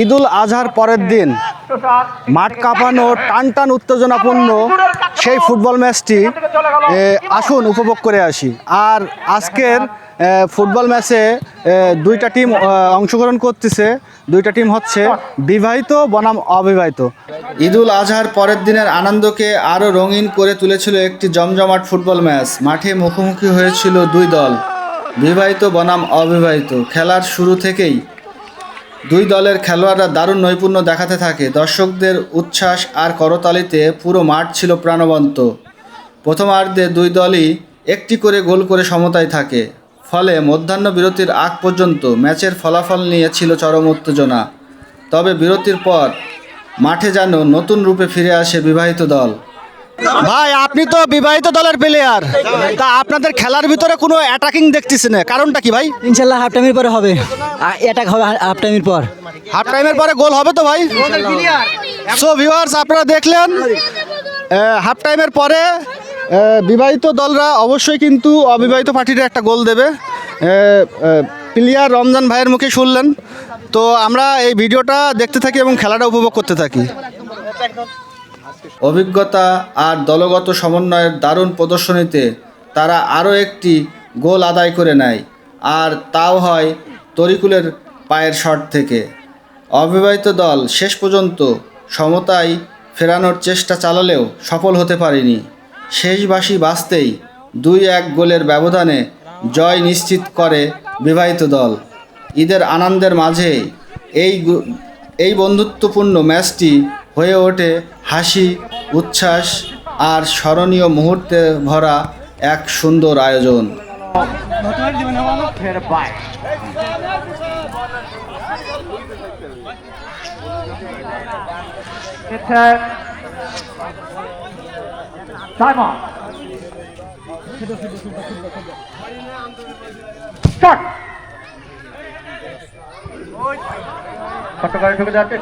ঈদুল আজহার পরের দিন মাঠ কাঁপানো টান টান উত্তেজনাপূর্ণ সেই ফুটবল ম্যাচটি আসুন উপভোগ করে আসি। আর আজকের ফুটবল ম্যাচে দুইটা টিম অংশগ্রহণ করতেছে। দুইটা টিম হচ্ছে বিবাহিত বনাম অবিবাহিত। ঈদুল আজহার পরের দিনের আনন্দকে আরও রঙিন করে তুলেছিল একটি জমজমাট ফুটবল ম্যাচ। মাঠে মুখোমুখি হয়েছিল দুই দল, বিবাহিত বনাম অবিবাহিত। খেলার শুরু থেকেই দুই দলের খেলোয়াড়রা দারুণ নৈপুণ্য দেখাতে থাকে। দর্শকদের উচ্ছ্বাস আর করতালিতে পুরো মাঠ ছিল প্রাণবন্ত। প্রথমার্ধে দুই দলই একটি করে গোল করে সমতায় থাকে, ফলে মধ্যাহ্ন বিরতির আগ পর্যন্ত ম্যাচের ফলাফল নিয়ে ছিল চরম উত্তেজনা। তবে বিরতির পর মাঠে যেন নতুন রূপে ফিরে আসে বিবাহিত দল। ভাই, আপনি তো বিবাহিত দলের প্লেয়ার, তা আপনাদের খেলার ভিতরে কোনো অ্যাটাকিং দেখতেছি না, কারণটা কি ভাই? ইনশাল্লাহ হাফ টাইমের পরে হবে, অ্যাটাক হবে হাফ টাইমের পর। হাফ টাইমের পরে গোল হবে তো ভাই? সো ভিউয়ার্স, আপনারা দেখলেন হাফ টাইমের পরে বিবাহিত দলরা অবশ্যই কিন্তু অবিবাহিত পার্টির একটা গোল দেবে। প্লেয়ার রমজান ভাইয়ের মুখে শুনলেন। তো আমরা এই ভিডিওটা দেখতে থাকি এবং খেলাটা উপভোগ করতে থাকি। অভিজ্ঞতা আর দলগত সমন্বয়ের দারুণ প্রদর্শনীতে তারা আরও একটি গোল আদায় করে নেয়, আর তাও হয় তরিকুলের পায়ের শট থেকে। অবিবাহিত দল শেষ পর্যন্ত সমতায় ফেরানোর চেষ্টা চালালেও সফল হতে পারেনি। শেষ বাঁশি বাজতেই 2-1 গোলের ব্যবধানে জয় নিশ্চিত করে বিবাহিত দল। ঈদের আনন্দের মাঝে এই বন্ধুত্বপূর্ণ ম্যাচটি হয়ে ওঠে হাসি, উচ্ছ্বাস আর স্মরণীয় মুহূর্তে ভরা এক সুন্দর আয়োজন। ছোট্ট করে ঢুকে যাচ্ছে।